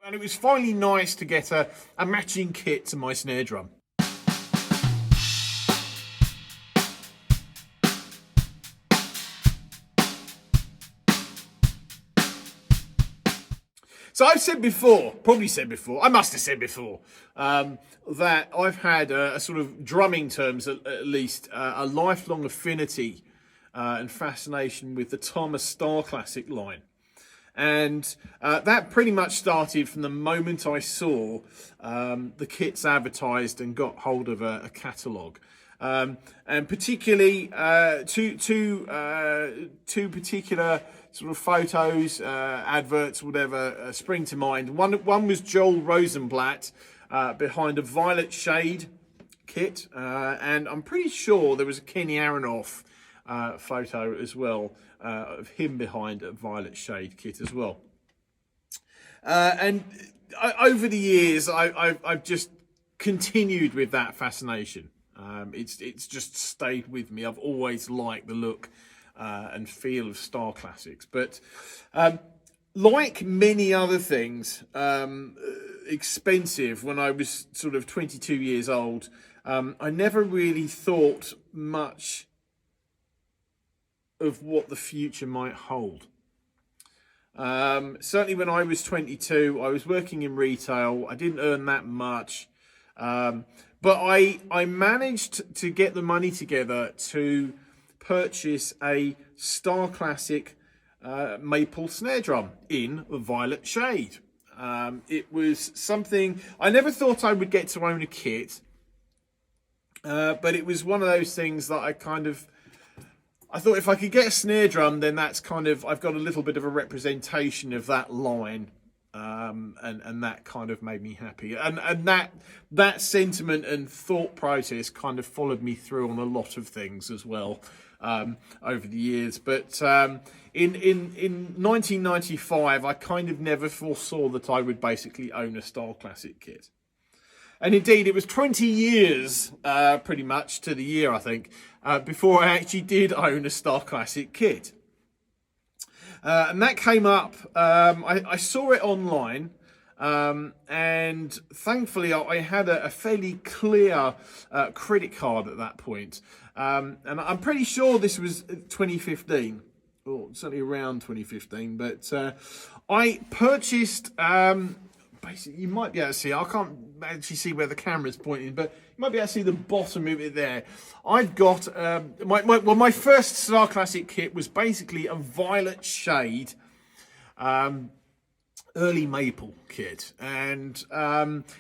And it was finally nice to get a matching kit to my snare drum. So I've said before, I must have said before, that I've had a sort of drumming terms, at least, a lifelong affinity and fascination with the Thomas Starclassic line. And that pretty much started from the moment I saw the kits advertised and got hold of a catalogue. And particularly two particular sort of photos, adverts, whatever, spring to mind. One was Joel Rosenblatt behind a violet shade kit, and I'm pretty sure there was a Kenny Aronoff photo as well of him behind a violet shade kit as well. And over the years, I've just continued with that fascination. It's just stayed with me. I've always liked the look and feel of Starclassics, but like many other things, expensive when I was sort of 22 years old, I never really thought much of what the future might hold. Certainly when I was 22, I was working in retail. I didn't earn that much, but I managed to get the money together to purchase a Starclassic maple snare drum in a violet shade. It was something I never thought I would get to own a kit, but it was one of those things that I thought if I could get a snare drum, then that's I've got a little bit of a representation of that line, and that kind of made me happy. And that sentiment and thought process kind of followed me through on a lot of things as well over the years. But in 1995, I kind of never foresaw that I would basically own a Starclassic kit. And indeed, it was 20 years, pretty much to the year, I think, before I actually did own a Starclassic kit. And that came up, I saw it online, and thankfully I had a fairly clear credit card at that point. And I'm pretty sure this was 2015, or certainly around 2015, but I purchased... basically, you might be able to see, I can't actually see where the camera's pointing, but you might be able to see the bottom of it there. I've got, my first Starclassic kit was basically a violet shade early maple kit. And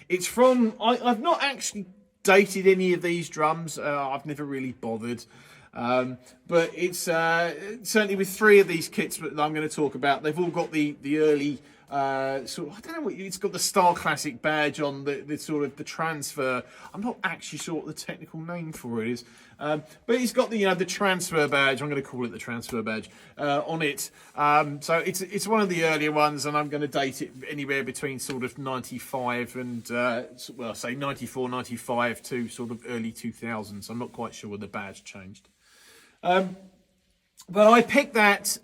it's from, I've not actually dated any of these drums. I've never really bothered. But it's certainly with three of these kits that I'm going to talk about, they've all got the early... I don't know what it's got, the Starclassic badge on the sort of the transfer. I'm not actually sure what the technical name for it is, but it's got the the transfer badge. I'm going to call it the transfer badge on it. So it's one of the earlier ones, and I'm going to date it anywhere between sort of 95 and well, say 94, 95 to sort of early 2000s. I'm not quite sure where the badge changed. But I picked that.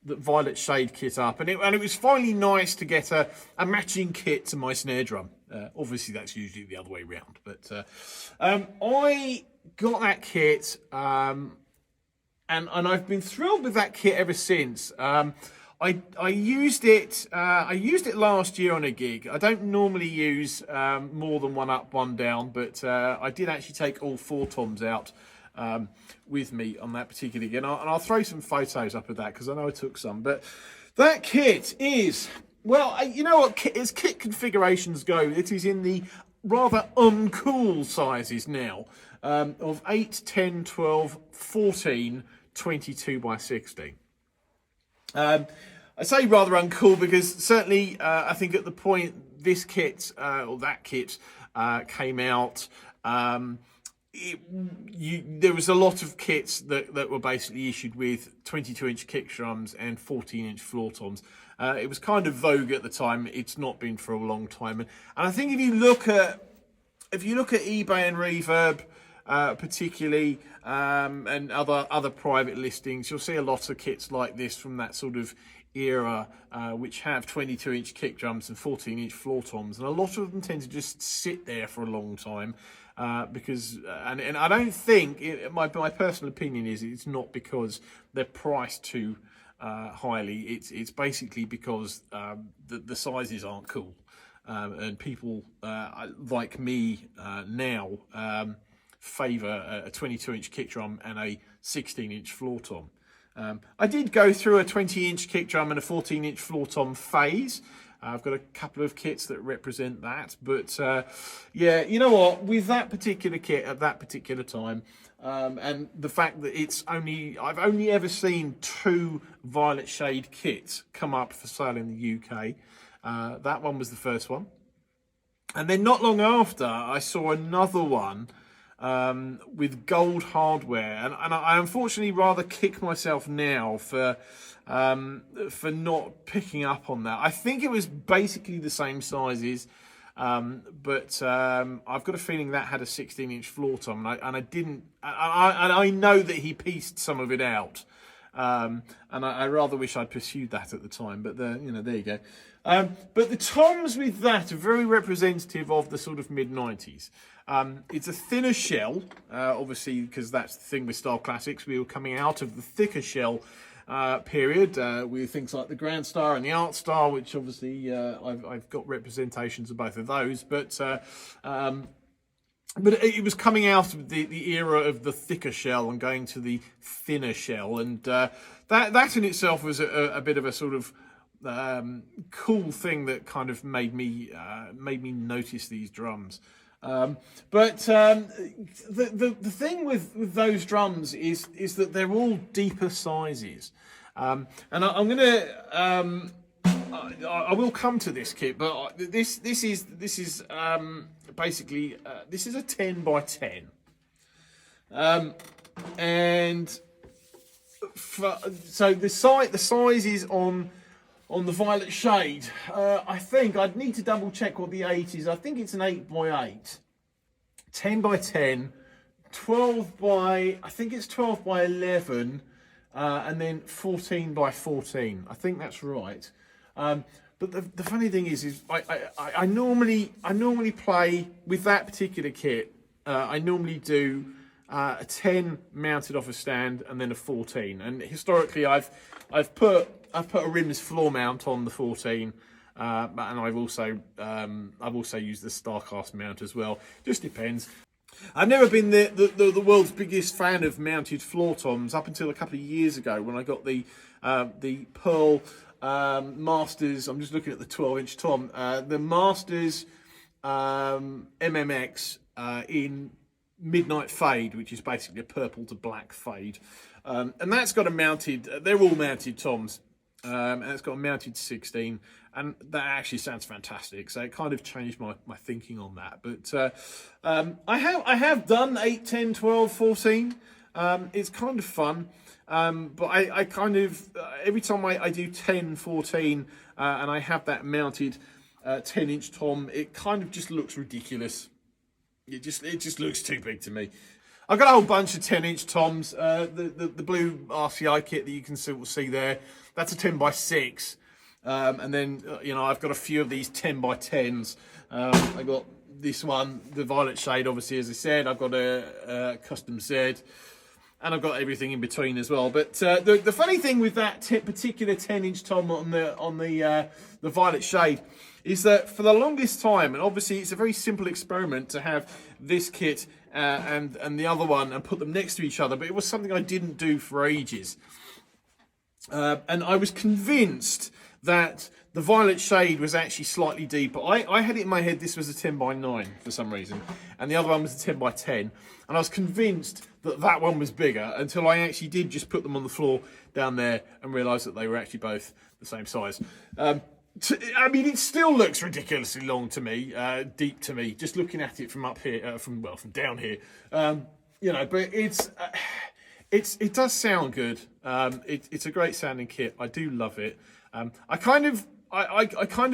That violet shade kit up, and it was finally nice to get a matching kit to my snare drum. Obviously that's usually the other way around, but I got that kit, and I've been thrilled with that kit ever since. I used it last year on a gig. I don't normally use more than one up, one down, but I did actually take all four toms out with me on that particular gig, and I'll throw some photos up of that because I know I took some. But that kit is, well, you know what, as kit configurations go, it is in the rather uncool sizes now, of 8, 10, 12, 14, 22 by 16. I say rather uncool because certainly I think at the point this kit or that kit came out, there was a lot of kits that were basically issued with 22-inch kick drums and 14-inch floor toms. It was kind of vogue at the time. It's not been for a long time, and I think if you look at eBay and Reverb, particularly, and other private listings, you'll see a lot of kits like this from that sort of era, which have 22-inch kick drums and 14-inch floor toms, and a lot of them tend to just sit there for a long time because, and I don't think, my personal opinion is it's not because they're priced too highly. It's basically because the sizes aren't cool, and people like me now favour a 22-inch kick drum and a 16-inch floor tom. I did go through a 20-inch kick drum and a 14-inch floor tom phase. I've got a couple of kits that represent that, but yeah, you know what? With that particular kit at that particular time, and the fact that I've only ever seen 2 violet shade kits come up for sale in the UK. That one was the first one, and then not long after, I saw another one with gold hardware, and I unfortunately rather kick myself now for not picking up on that. I think it was basically the same sizes, but I've got a feeling that had a 16-inch floor tom, and I know that he pieced some of it out, and I rather wish I'd pursued that at the time. But there you go. But the toms with that are very representative of the sort of mid-90s. It's a thinner shell, obviously, because that's the thing with Star Classics. We were coming out of the thicker shell period with things like the Grand Star and the Art Star, which obviously I've got representations of both of those. But it was coming out of the era of the thicker shell and going to the thinner shell, and that in itself was a bit of a sort of cool thing that kind of made me notice these drums. But the thing with those drums is that they're all deeper sizes, and I'm gonna I will come to this kit, but this is basically this is a 10 by 10, and so the sizes on the violet shade, I think I'd need to double check what the 8 is. I think it's an 8 by 8, 10 by 10, 12 by, I think it's 12 by 11, and then 14 by 14. I think that's right. But the funny thing is I normally play with that particular kit. I normally do a 10 mounted off a stand and then a 14. And historically, I've put a rims floor mount on the 14, and I've also used the Starclassic mount as well. Just depends. I've never been the world's biggest fan of mounted floor toms up until a couple of years ago when I got the Pearl Masters. I'm just looking at the 12-inch tom. The Masters MMX in Midnight Fade, which is basically a purple to black fade, and that's got a mounted. They're all mounted toms. And it's got a mounted 16, and that actually sounds fantastic. So it kind of changed my thinking on that. But I have done 8, 10, 12, 14. It's kind of fun. But I kind of every time I do 10, 14, and I have that mounted 10-inch tom, it kind of just looks ridiculous. It just looks too big to me. I've got a whole bunch of 10-inch toms. The blue RCI kit that you can see there, that's a 10 by 6. And then, I've got a few of these 10 by 10s. I got this one, the violet shade, obviously, as I said. I've got a custom Z, and I've got everything in between as well. But the funny thing with that particular 10-inch tom on the violet shade is that for the longest time, and obviously it's a very simple experiment to have this kit and the other one and put them next to each other, but it was something I didn't do for ages. And I was convinced that the violet shade was actually slightly deeper. I had it in my head this was a 10 by 9 for some reason, and the other one was a 10 by 10, and I was convinced that one was bigger until I actually did just put them on the floor down there and realised that they were actually both the same size. I mean, it still looks ridiculously long to me, deep to me, just looking at it from up here, from down here. But it does sound good. It's a great sounding kit. I do love it. I kind of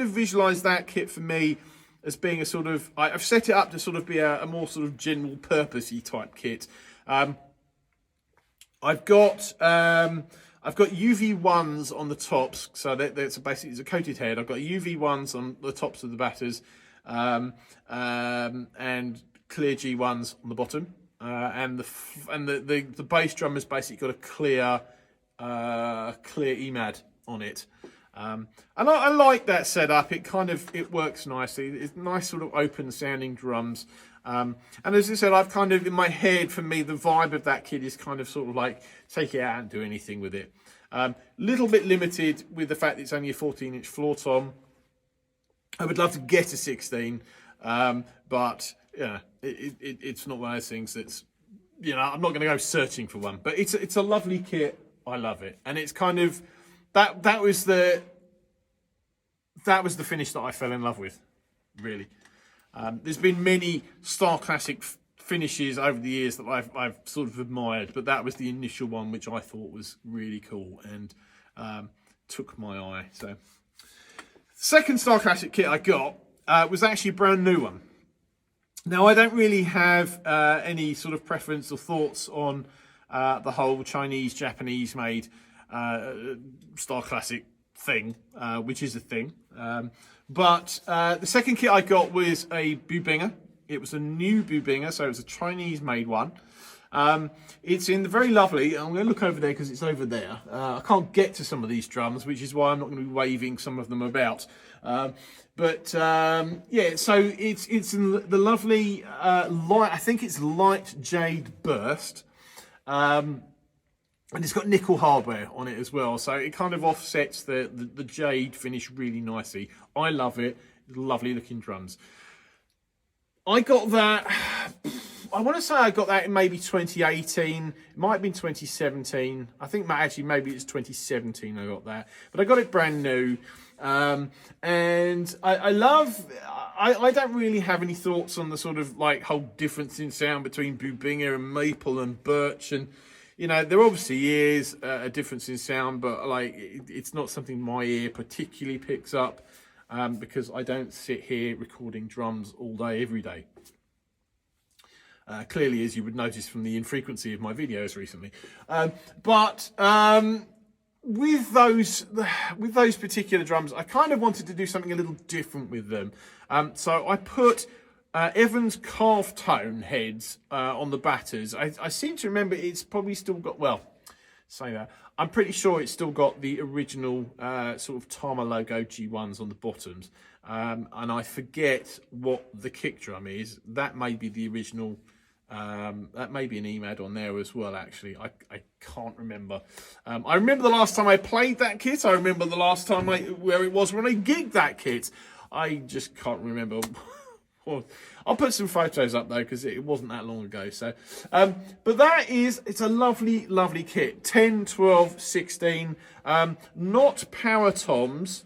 visualise that kit for me as being a sort of, I've set it up to sort of be a more sort of general purposey type kit. I've got I've got UV1s on the tops, so that's basically it's a coated head. I've got UV1s on the tops of the batters, and clear G1s on the bottom, and the bass drum has basically got a clear EMAD on it. And I like that setup. It works nicely. It's nice sort of open sounding drums. And as I said, I've kind of, in my head, for me, the vibe of that kit is kind of sort of like, take it out and do anything with it. Little bit limited with the fact that it's only a 14-inch floor tom. I would love to get a 16, but yeah, it's not one of those things that's, you know, I'm not going to go searching for one. But it's a lovely kit. I love it, and it's kind of that was the finish that I fell in love with, really. There's been many Starclassic finishes over the years that I've sort of admired, but that was the initial one which I thought was really cool and took my eye. So, second Starclassic kit I got was actually a brand new one. Now, I don't really have any sort of preference or thoughts on the whole Chinese, Japanese-made Starclassic thing, which is a thing. But the second kit I got was a Bubinger. It was a new Bubinger, so it was a Chinese-made one. It's in the very lovely, I'm going to look over there because it's over there. I can't get to some of these drums, which is why I'm not going to be waving some of them about. Yeah, so it's in the lovely light, I think it's light jade burst. And it's got nickel hardware on it as well, so it kind of offsets the jade finish really nicely. I love it. Lovely looking drums. I got that, I want to say I got that in maybe 2018. It might have been 2017. I think actually maybe it's 2017 I got that. But I got it brand new. And I don't really have any thoughts on the sort of like whole difference in sound between Bubinger and maple and birch, and you know, there obviously is a difference in sound, but like it's not something my ear particularly picks up, because I don't sit here recording drums all day every day. Clearly, as you would notice from the infrequency of my videos recently. With those particular drums, I kind of wanted to do something a little different with them. So I put Evans calf tone heads on the batters. I seem to remember it's probably still got, well, say that, I'm pretty sure it's still got the original sort of Tama logo G1s on the bottoms. And I forget what the kick drum is. That may be the original. That may be an EMAD on there as well, actually. I can't remember. I remember the last time I played that kit. I remember the last time where it was when I gigged that kit. I just can't remember. I'll put some photos up though, because it wasn't that long ago. So, but it's a lovely, lovely kit. 10, 12, 16, not power toms.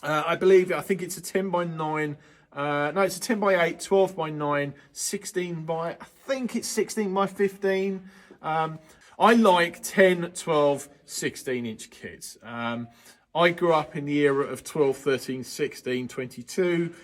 I think it's a 10 by 9. No, it's a 10 by 8, 12 by 9, 16 by, I think it's 16 by 15. I like 10, 12, 16-inch kits. I grew up in the era of 12, 13, 16, 22.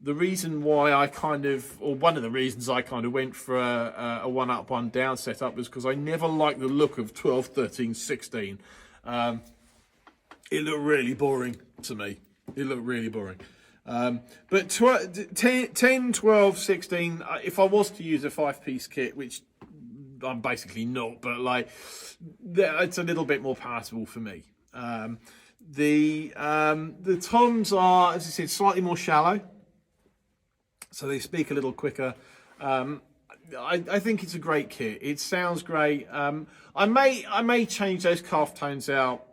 The reason why one of the reasons I kind of went for a one up, one down setup was because I never liked the look of 12, 13, 16. It looked really boring to me. It looked really boring. But 10, 12, 16, if I was to use a 5-piece kit, which I'm basically not, but like, it's a little bit more palatable for me. The toms are, as I said, slightly more shallow, so they speak a little quicker. I think it's a great kit. It sounds great. I may change those calf tones out.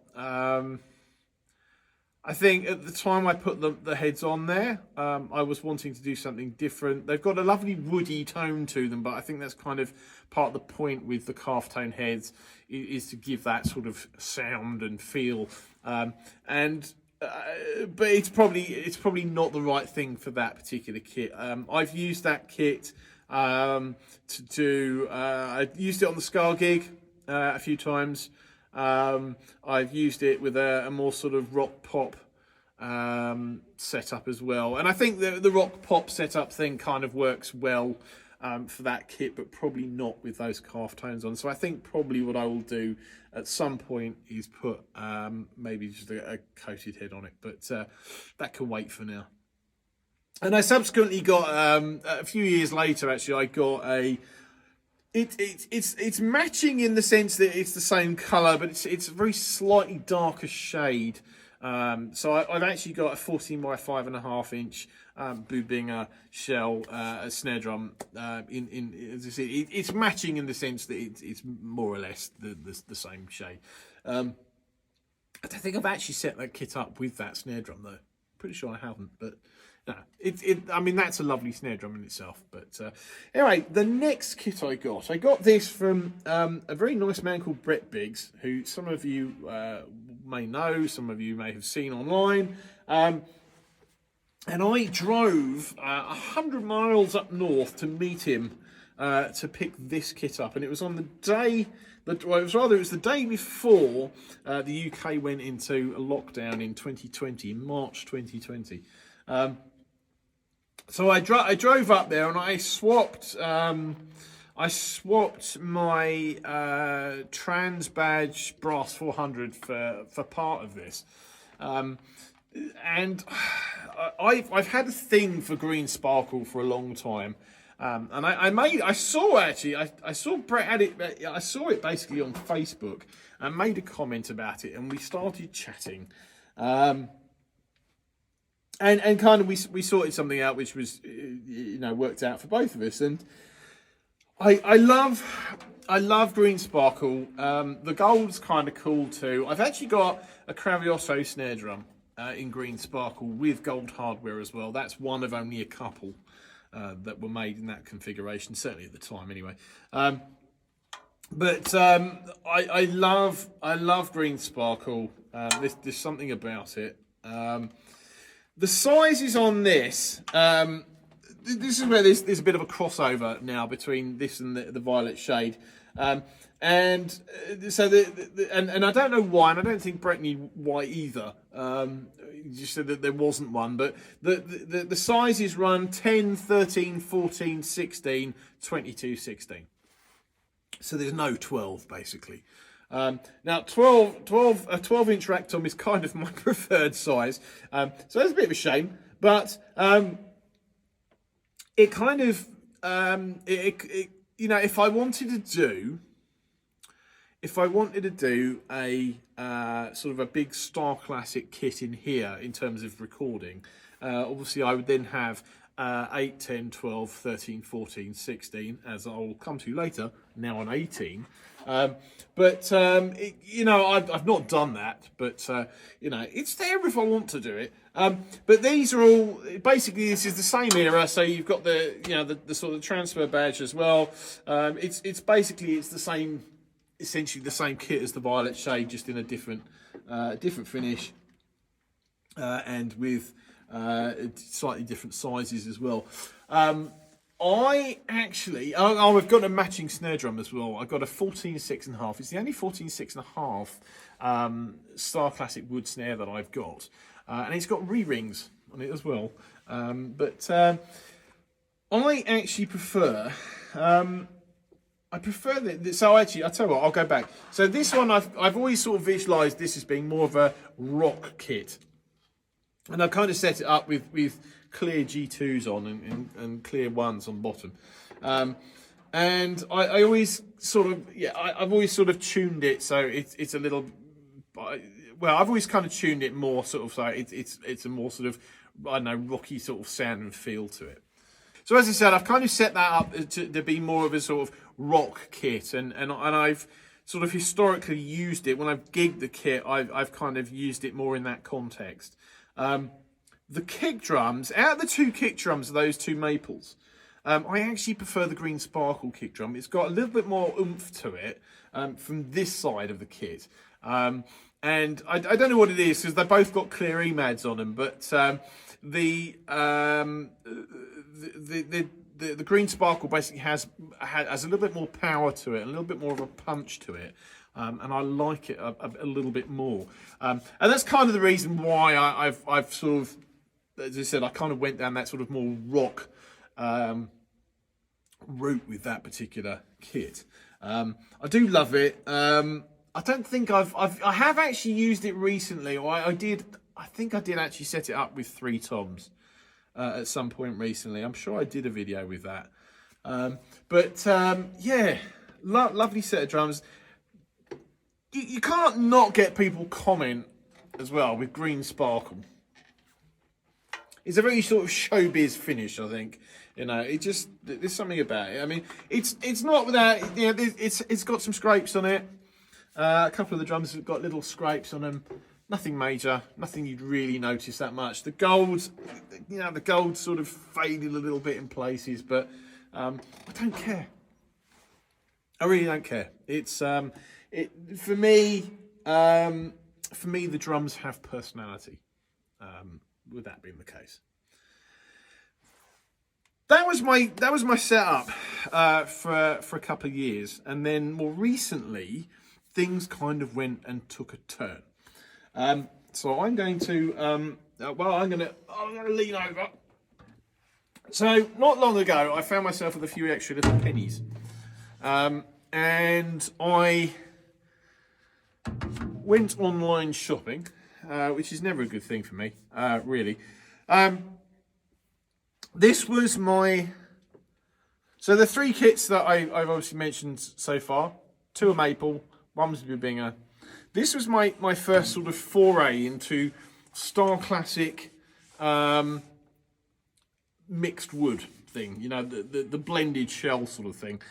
I think at the time I put the heads on there, I was wanting to do something different. They've got a lovely woody tone to them, but I think that's kind of part of the point with the calf tone heads is to give that sort of sound and feel. But it's probably not the right thing for that particular kit. I've used that kit I used it on the Scar gig a few times. I've used it with a more sort of rock pop setup as well, and I think the rock pop setup thing kind of works well for that kit, but probably not with those calf tones on. So I think probably what I will do at some point is put maybe just a coated head on it, but that can wait for now. And I subsequently got a few years later, actually, I got a. It's matching in the sense that it's the same colour, but it's a very slightly darker shade. So I've actually got a 14 by 5.5 inch Bubinger shell a snare drum. As I said, it's matching in the sense that it's more or less the same shade. I don't think I've actually set that kit up with that snare drum though. Pretty sure I haven't, but. No, I mean, that's a lovely snare drum in itself. But anyway, the next kit I got this from a very nice man called Brett Biggs, who some of you may know, some of you may have seen online. And I drove 100 miles up north to meet him to pick this kit up. And it was on the day, it was the day before the UK went into a lockdown in 2020, in March 2020. So I drove up there and I swapped my Trans Badge Brass 400 for part of this, and I've had a thing for green sparkle for a long time, and I saw Brett had it. I saw it basically on Facebook and made a comment about it, and we started chatting. And kind of we sorted something out which was worked out for both of us, and I love green sparkle. The gold's kind of cool too. I've actually got a Cravioso snare drum in green sparkle with gold hardware as well. That's one of only a couple that were made in that configuration, certainly at the time anyway. But I love green sparkle. There's something about it. The sizes on this, this is where there's a bit of a crossover now between this and the violet shade. And so and I don't know why, and I don't think Brett knew why either. He just said that there wasn't one, but the sizes run 10, 13, 14, 16, 22, 16. So there's no 12 basically. Now, a 12-inch rack tom is kind of my preferred size, so that's a bit of a shame. But it kind of, if I wanted to do a sort of a big Starclassic kit in here in terms of recording, obviously I would then have 8, 10, 12, 13, 14, 16, as I'll come to later, now on 18. But I've not done that, but it's there if I want to do it. But these are all basically, this is the same era, so you've got the sort of transfer badge as well. It's basically the same, essentially the same kit as the violet shade, just in a different finish, and with slightly different sizes as well. I've got a matching snare drum as well. I've got a 14.6.5. It's the only 14.6.5 Starclassic wood snare that I've got. And it's got re-rings on it as well. But I actually prefer... I prefer that. So actually, I'll tell you what, I'll go back. So this one, I've always sort of visualised this as being more of a rock kit. And I've kind of set it up with clear G2s on and clear 1s on bottom. And I always sort of, I've always sort of tuned it so it's a little, well, I've always kind of tuned it more sort of so it's a more sort of, I don't know, rocky sort of sound and feel to it. So as I said, I've kind of set that up to be more of a sort of rock kit, and I've sort of historically used it when I've gigged the kit. I've kind of used it more in that context. The kick drums, out of the two kick drums, those two maples, I actually prefer the green sparkle kick drum. It's got a little bit more oomph to it from this side of the kit. And I don't know what it is because they both got clear EMADs on them, but the green sparkle basically has a little bit more power to it, a little bit more of a punch to it, and I like it a little bit more. And that's kind of the reason why I've sort of, as I said, I kind of went down that sort of more rock route with that particular kit. I do love it. I don't think I have actually used it recently, or I think I did actually set it up with 3 toms at some point recently. I'm sure I did a video with that. Yeah, lovely set of drums. You can't not get people comment as well with green sparkle. It's a very sort of showbiz finish, I think. You know, there's something about it. I mean, it's not without, you know, it's got some scrapes on it. A couple of the drums have got little scrapes on them. Nothing major, nothing you'd really notice that much. The gold, you know, the gold sort of faded a little bit in places, but I don't care. I really don't care. It's for me, the drums have personality. With that being the case, that was my setup for a couple of years, and then more recently, things kind of went and took a turn. So I'm going to I'm going to lean over. So not long ago, I found myself with a few extra little pennies, and I went online shopping, which is never a good thing for me, really. This was so the 3 kits that I've obviously mentioned so far, 2 are maple, 1 was a Bibinger. This was my first sort of foray into Starclassic mixed wood thing, you know, the blended shell sort of thing.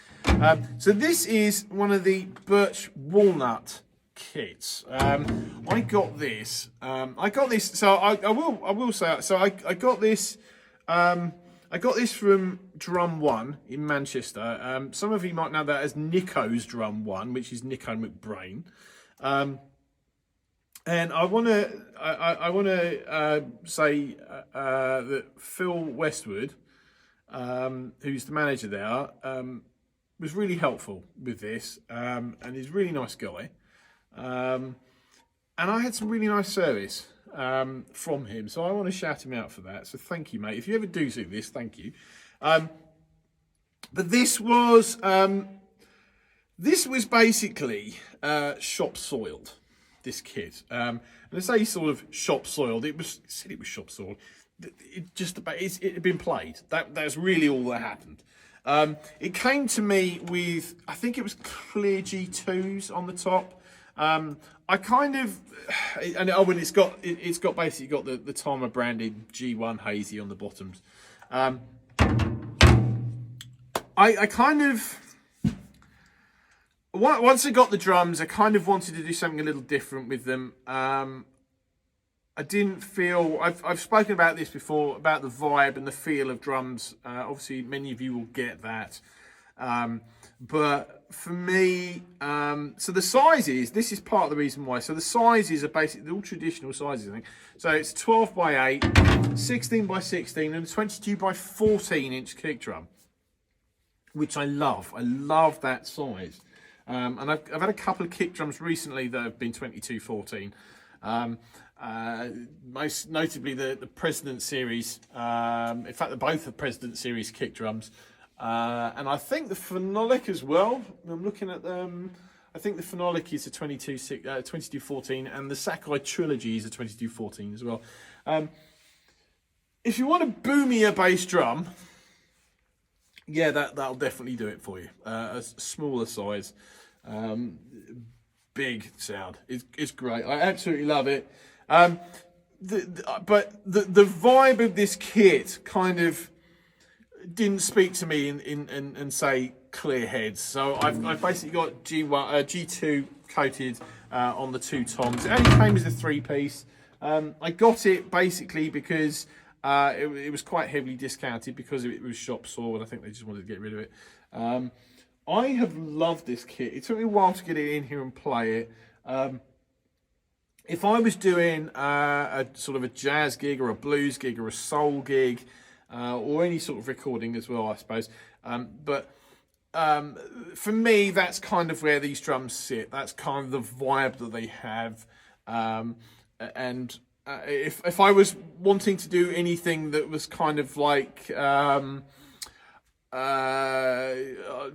So this is one of the birch walnut kits. I got this. So I will say. So I got this. I got this from Drum One in Manchester. Some of you might know that as Nico's Drum One, which is Nico McBrain. And I want to say that Phil Westwood, who's the manager there, was really helpful with this, and he's a really nice guy. And I had some really nice service from him, so I want to shout him out for that. So thank you, mate. If you ever do see this, thank you. But this was basically shop soiled. This kit, and I say sort of shop soiled. It was shop soiled. It had been played. That's really all that happened. It came to me with, I think it was clear G2s on the top. I kind of, and it's got basically got the Timer branded G1 Hazy on the bottoms. I kind of, once I got the drums, I kind of wanted to do something a little different with them. I didn't feel, I've spoken about this before, about the vibe and the feel of drums. Obviously, many of you will get that. But for me, so the sizes, this is part of the reason why. So the sizes are basically all traditional sizes, I think. So it's 12 by 8, 16 by 16, and a 22 by 14 inch kick drum, which I love. I love that size. And I've had a couple of kick drums recently that have been 22-14. Most notably the President Series. In fact, both the President Series kick drums. And I think the Phenolic as well. I'm looking at them. I think the Phenolic is a 22-14, and the Sakai Trilogy is a 22-14 as well. If you want a boomier bass drum, yeah, that'll definitely do it for you. A smaller size, big sound. It's great. I absolutely love it. But the vibe of this kit kind of didn't speak to me in say clear heads. So I've basically got G2 coated on the 2 toms. It only came as a 3-piece. I got it basically because it was quite heavily discounted because it was shop soiled. I think they just wanted to get rid of it. I have loved this kit. It took me a while to get it in here and play it. If I was doing a sort of a jazz gig or a blues gig or a soul gig, or any sort of recording as well, I suppose. For me, that's kind of where these drums sit. That's kind of the vibe that they have. If I was wanting to do anything that was kind of like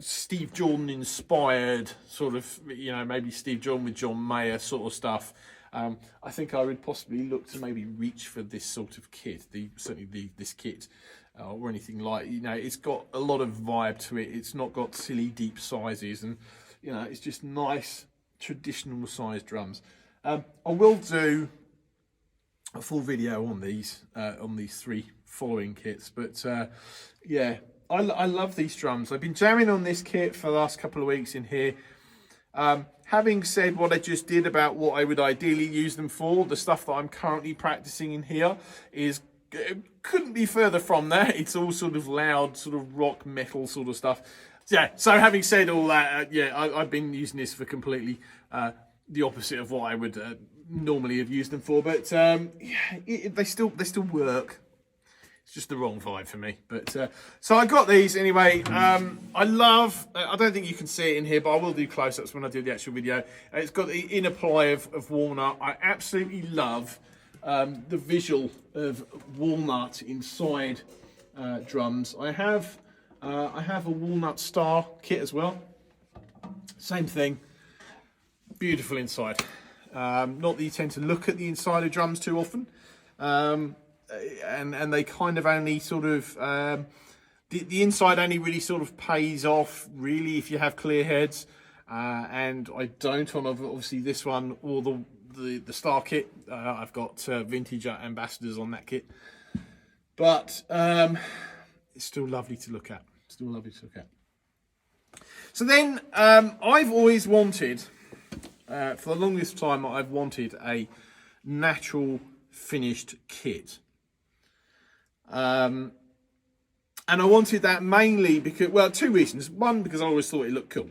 Steve Jordan inspired sort of, maybe Steve Jordan with John Mayer sort of stuff. I think I would possibly look to maybe reach for this sort of kit, this kit, or anything like, it's got a lot of vibe to it. It's not got silly deep sizes, and it's just nice traditional size drums. I will do a full video on these three following kits, but yeah, I love these drums. I've been jamming on this kit for the last couple of weeks in here. Having said what I just did about what I would ideally use them for, the stuff that I'm currently practicing in here couldn't be further from that. It's all sort of loud, sort of rock metal sort of stuff. Yeah, so having said all that, I've been using this for completely the opposite of what I would normally have used them for. But they still work. It's just the wrong vibe for me. But so I got these anyway. I don't think you can see it in here, but I will do close-ups when I do the actual video. It's got the inner ply of walnut. I absolutely love the visual of walnut inside drums. I have a walnut star kit as well. Same thing. Beautiful inside. Not that you tend to look at the inside of drums too often. And they kind of only sort of the inside only really sort of pays off really if you have clear heads, and I don't on obviously this one or the star kit. I've got vintage ambassadors on that kit, but it's still lovely to look at. So then I've always wanted, for the longest time, I've wanted a natural finished kit. And I wanted that mainly because, well, two reasons. One, because I always thought it looked cool.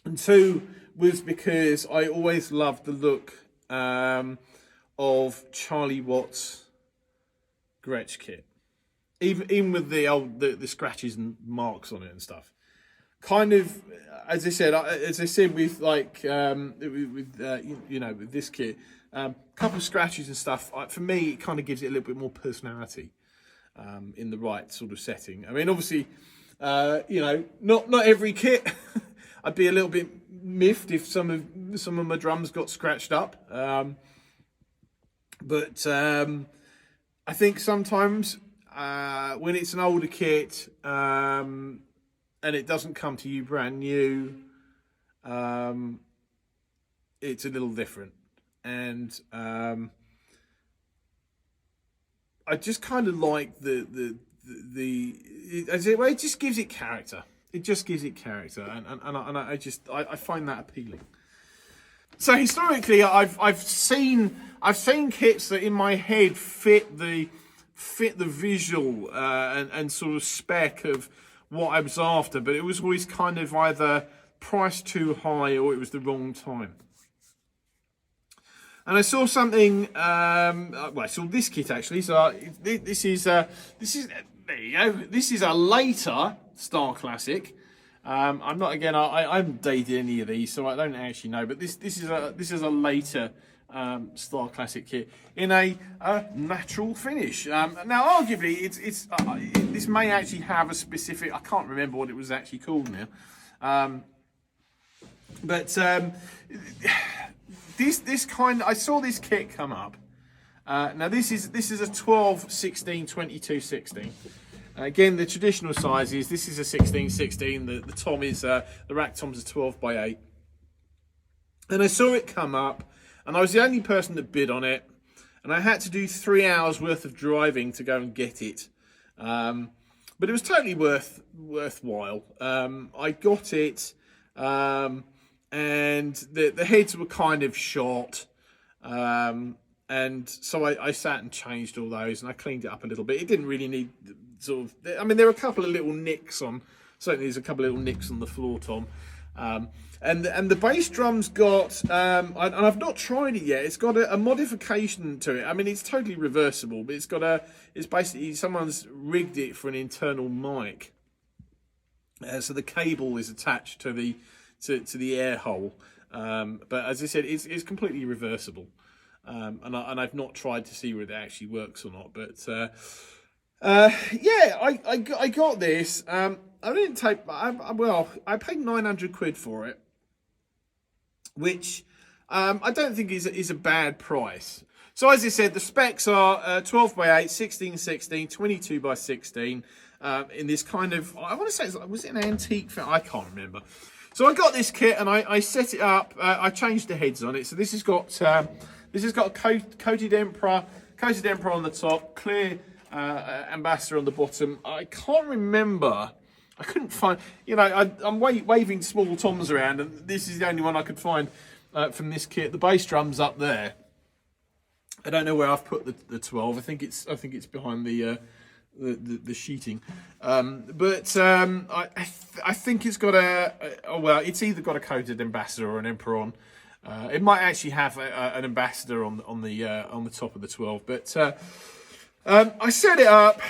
And two, was because I always loved the look of Charlie Watts' Gretsch kit. Even with the scratches and marks on it and stuff. Kind of, as I said with like with this kit, couple of scratches and stuff. For me, it kind of gives it a little bit more personality in the right sort of setting. I mean, obviously, not every kit. I'd be a little bit miffed if some of my drums got scratched up. But I think sometimes when it's an older kit and it doesn't come to you brand new, it's a little different. And I just kind of like it just gives it character. It just gives it character, and I find that appealing. So historically, I've seen kits that in my head fit the visual and sort of spec of what I was after, but it was always kind of either priced too high or it was the wrong time. And I saw something. I saw this kit actually. So this is there you go. This is a later Starclassic. I'm not again. I haven't dated any of these, so I don't actually know. But this is a later Starclassic kit in a natural finish. Now, arguably, this may actually have a specific. I can't remember what it was actually called now. This kind, I saw this kit come up. Now this is a 12, 16, 22, 16. Again, the traditional sizes. This is a 16, 16. The tom is the rack tom's a 12 by 8. And I saw it come up, and I was the only person that bid on it, and I had to do 3 hours worth of driving to go and get it. But it was totally worthwhile. I got it. And the heads were kind of short, and so I sat and changed all those, and I cleaned it up a little bit. It didn't really need sort of. I mean, there were a couple of little nicks on. Certainly, there's a couple of little nicks on the floor tom, and the bass drum's got. And I've not tried it yet. It's got a modification to it. I mean, it's totally reversible, but it's basically someone's rigged it for an internal mic, so the cable is attached to the air hole, but as I said, it's completely reversible, and I've not tried to see whether it actually works or not. But Yeah, I got this. I didn't take. Well, I paid 900 quid for it, which I don't think is a bad price. So as I said, the specs are 12 by 8, 16 16, 22 by 16, in this kind of, I want to say, was it an antique film? I can't remember. So I got this kit and I set it up. I changed the heads on it. So this has got a coated emperor on the top, clear ambassador on the bottom. I can't remember. I couldn't find, I'm waving small toms around, and this is the only one I could find from this kit. The bass drum's up there. I don't know where I've put the 12. I think it's behind the sheeting. I think it's got it's either got a coated ambassador or an emperor on. It might actually have an ambassador on the top of the 12. But I set it up.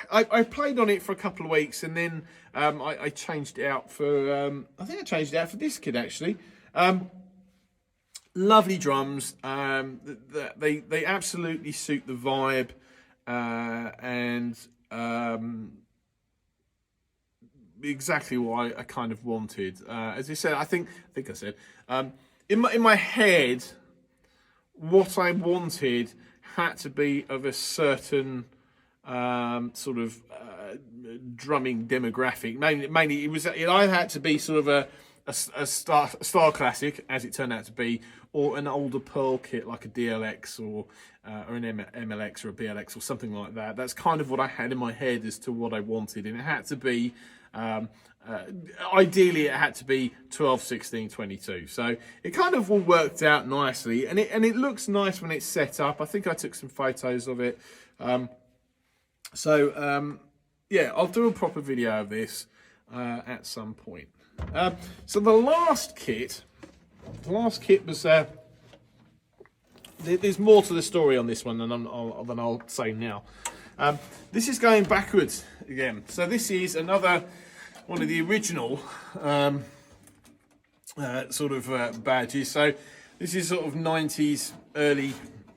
I played on it for a couple of weeks, and then I changed it out for. I think I changed it out for this kit actually. Lovely drums. They absolutely suit the vibe, and exactly what I kind of wanted. As I said, I think I said in my head, what I wanted had to be of a certain sort of drumming demographic. Mainly it was. It either had to be sort of a Starclassic, as it turned out to be, or an older Pearl kit like a DLX or an MLX or a BLX or something like that. That's kind of what I had in my head as to what I wanted, and it had to be. Ideally, it had to be 12, 16, 22. So it kind of all worked out nicely, and it looks nice when it's set up. I think I took some photos of it. Yeah, I'll do a proper video of this at some point. So the last kit was. There's more to the story on this one than I'll say now. This is going backwards again. So this is another one of the original sort of badges. So this is sort of 90s, early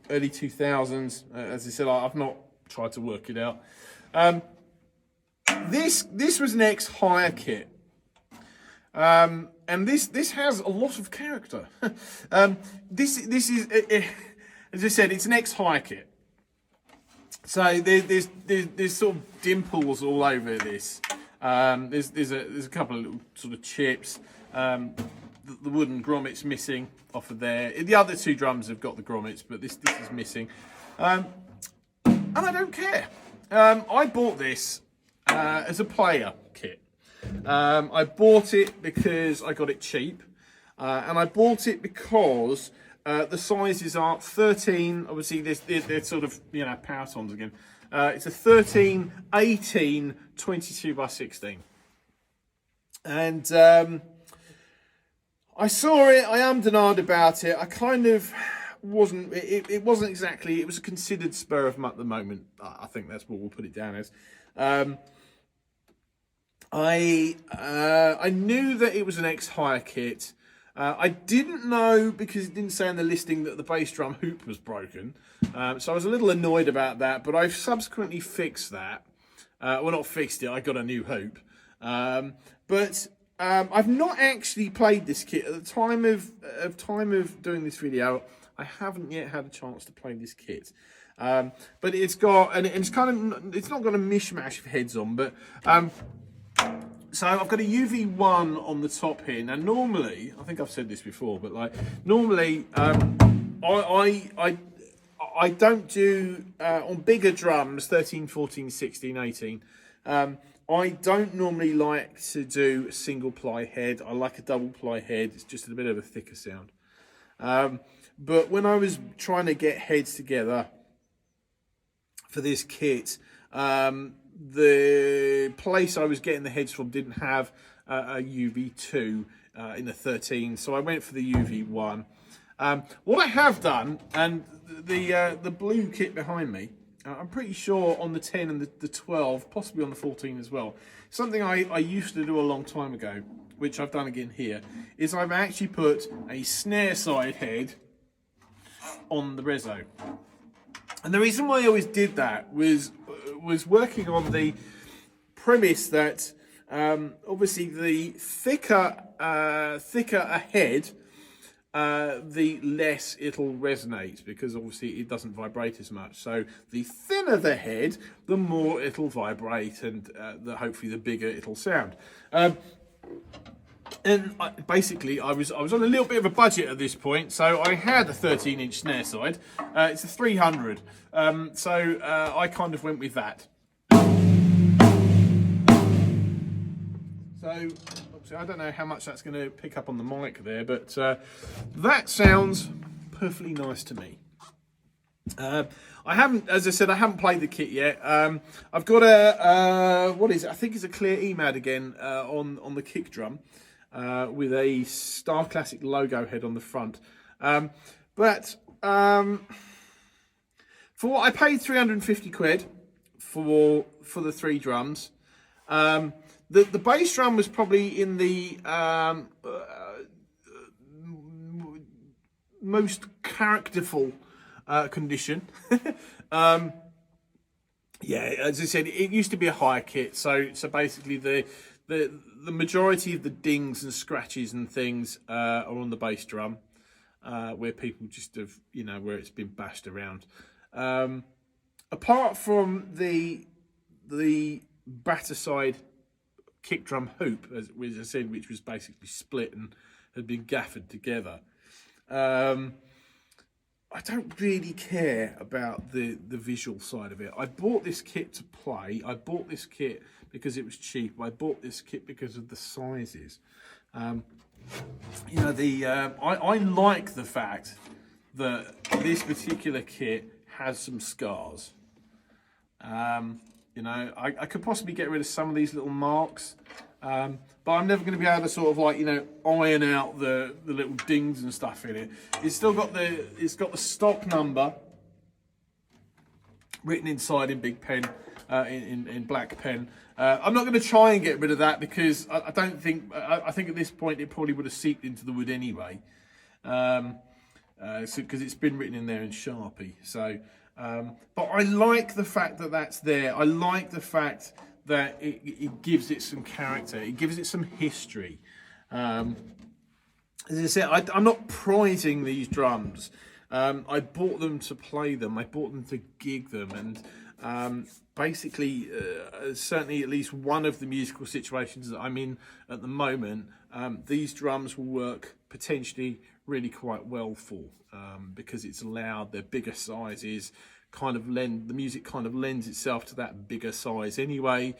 2000s. As I said, I've not tried to work it out. This was an ex-hire kit. And this has a lot of character. This is, as I said, it's an ex-hire kit. So there's sort of dimples all over this. There's a couple of little sort of chips. The wooden grommets missing off of there. The other two drums have got the grommets, but this is missing. And I don't care. I bought this as a player kit. I bought it because I got it cheap, and I bought it because the sizes are 13. Obviously, they're sort of power toms again. It's a 13, 18, 22 by 16, and I saw it. I ummed and ahed about it. I kind of wasn't. It wasn't exactly. It was a considered spur of at the moment. I think that's what we'll put it down as. I knew that it was an ex-hire kit. I didn't know, because it didn't say in the listing, that the bass drum hoop was broken. So I was a little annoyed about that, but I've subsequently fixed that. Well, not fixed it, I got a new hoop. But I've not actually played this kit. At the time of doing this video, I haven't yet had a chance to play this kit. But it's got, and it's kind of, it's not got a mishmash of heads on, but so I've got a UV1 on the top here. Now normally, I think I've said this before, but like normally I don't do on bigger drums, 13, 14, 16, 18. I don't normally like to do a single ply head. I like a double ply head. It's just a bit of a thicker sound. But when I was trying to get heads together for this kit, the place I was getting the heads from didn't have a UV2 in the 13, so I went for the UV1. What I have done, and the blue kit behind me, I'm pretty sure on the 10 and the 12, possibly on the 14 as well, something I used to do a long time ago, which I've done again here, is I've actually put a snare side head on the Rezo. And the reason why I always did that was was working on the premise that obviously the thicker ahead, the less it'll resonate, because obviously it doesn't vibrate as much. So the thinner the head, the more it'll vibrate, and hopefully the bigger it'll sound. And basically, I was on a little bit of a budget at this point, so I had a 13-inch snare side. It's a 300, so I kind of went with that. So obviously, I don't know how much that's going to pick up on the mic there, but that sounds perfectly nice to me. I haven't, as I said, I haven't played the kit yet. I've got a what is it? I think it's a clear EMAD again on the kick drum. With a Starclassic logo head on the front. But for what I paid 350 quid for the 3 drums, the bass drum was probably in the most characterful condition. Yeah, as I said, it used to be a hire kit, so basically the majority of the dings and scratches and things are on the bass drum, where people just have, where it's been bashed around. Apart from the batter side kick drum hoop, as I said, which was basically split and had been gaffered together. I don't really care about the visual side of it. I bought this kit to play. I bought this kit because it was cheap. I bought this kit because of the sizes. I like the fact that this particular kit has some scars. I could possibly get rid of some of these little marks, but I'm never going to be able to sort of iron out the little dings and stuff in it. It's still got the stock number written inside in big pen, in black pen. I'm not going to try and get rid of that, because I think at this point it probably would have seeped into the wood anyway, because it's been written in there in Sharpie. So, but I like the fact that that's there. I like the fact that it gives it some character. It gives it some history. As I said, I'm not prizing these drums. I bought them to play them. I bought them to gig them. And basically, certainly at least one of the musical situations that I'm in at the moment, these drums will work potentially really quite well for, because it's loud, they're bigger sizes, the music kind of lends itself to that bigger size anyway.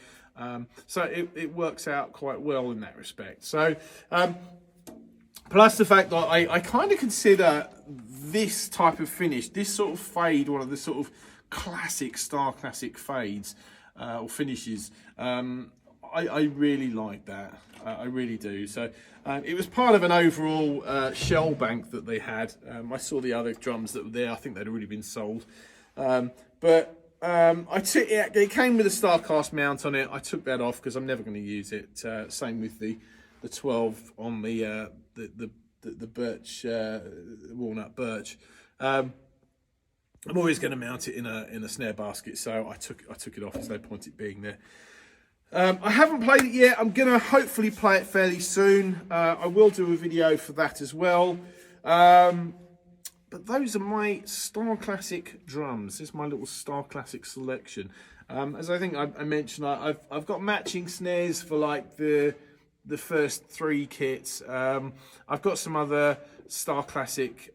So it works out quite well in that respect. So, plus the fact that I kind of consider this type of finish, this sort of fade, one of the sort of classic Starclassic fades or finishes. I really like that. I really do. So it was part of an overall shell bank that they had. I saw the other drums that were there. I think they'd already been sold. But I took it. It came with a Starcast mount on it. I took that off because I'm never going to use it. Same with the 12 on the birch, walnut birch. I'm always going to mount it in a snare basket, so I took it off. There's no point it being there. I haven't played it yet. I'm going to hopefully play it fairly soon. I will do a video for that as well. But those are my Starclassic drums. This is my little Starclassic selection. As I think I mentioned, I've got matching snares for like the first 3 kits. I've got some other Starclassic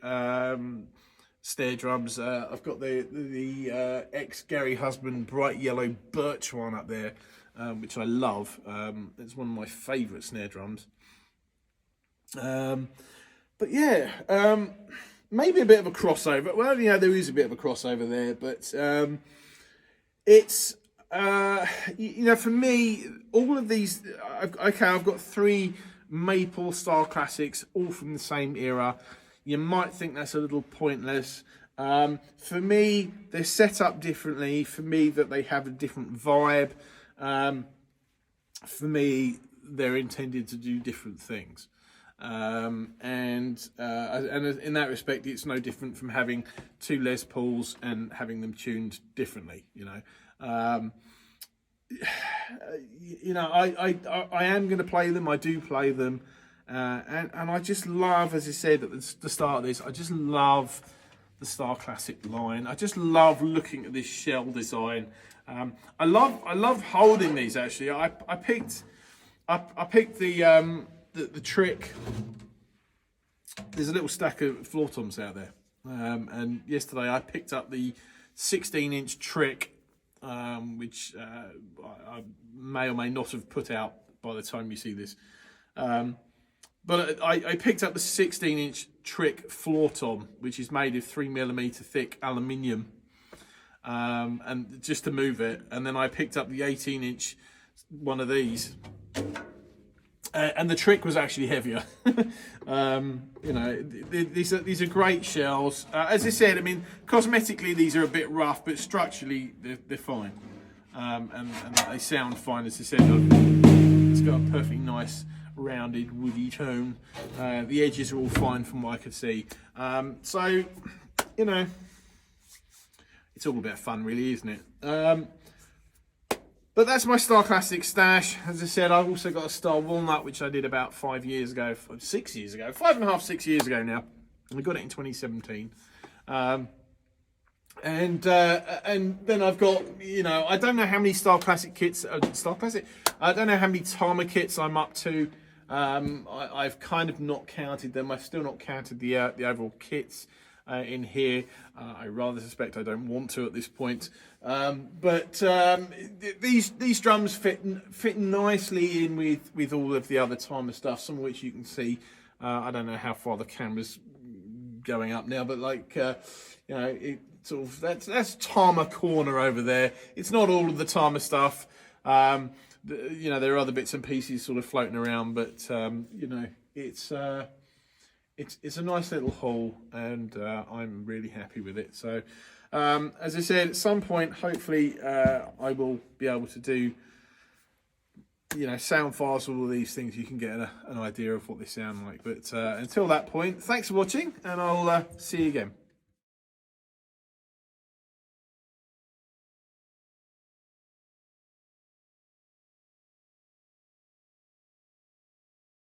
snare drums. I've got the ex Gary Husband bright yellow birch one up there, which I love. It's one of my favourite snare drums. But yeah, maybe a bit of a crossover. Well, there is a bit of a crossover there, but it's for me, all of these. I've got 3 maple Starclassics, all from the same era. You might think that's a little pointless. For me, they're set up differently. For me, that they have a different vibe. For me, they're intended to do different things. and in that respect, it's no different from having two Les Pauls and having them tuned differently. I am going to play them. I do play them, and I just love, as I said at the start of this, I just love the Starclassic line. I just love looking at this shell design. I love holding these. Actually, I picked the trick. There's a little stack of floor toms out there, and yesterday I picked up the 16-inch trick, which I may or may not have put out by the time you see this. But I picked up the 16-inch trick floor tom, which is made of 3mm thick aluminium, and just to move it. And then I picked up the 18-inch one of these. And the trick was actually heavier. These are great shells. As I said, I mean, cosmetically these are a bit rough, but structurally they're fine. And they sound fine. As I said, it's got a perfectly nice rounded woody tone. The edges are all fine from what I could see. So, it's all about fun, really, isn't it? But that's my Starclassic stash. As I said, I've also got a Star Walnut, which I did about 5 years ago, 6 years ago, 5.5, 6 years ago now. I got it in 2017. And then I've got, I don't know how many Starclassic kits, I don't know how many Tama kits I'm up to. I've kind of not counted them. I've still not counted the overall kits in here. I rather suspect I don't want to at this point. But these drums fit nicely in with all of the other Tama stuff, some of which you can see. I don't know how far the camera's going up now, but it sort of that's Tama corner over there. It's not all of the Tama stuff. There are other bits and pieces sort of floating around, but it's a nice little haul, and I'm really happy with it. So, as I said, at some point, hopefully, I will be able to do, sound files, all of these things. You can get an idea of what they sound like. But until that point, thanks for watching, and I'll see you again.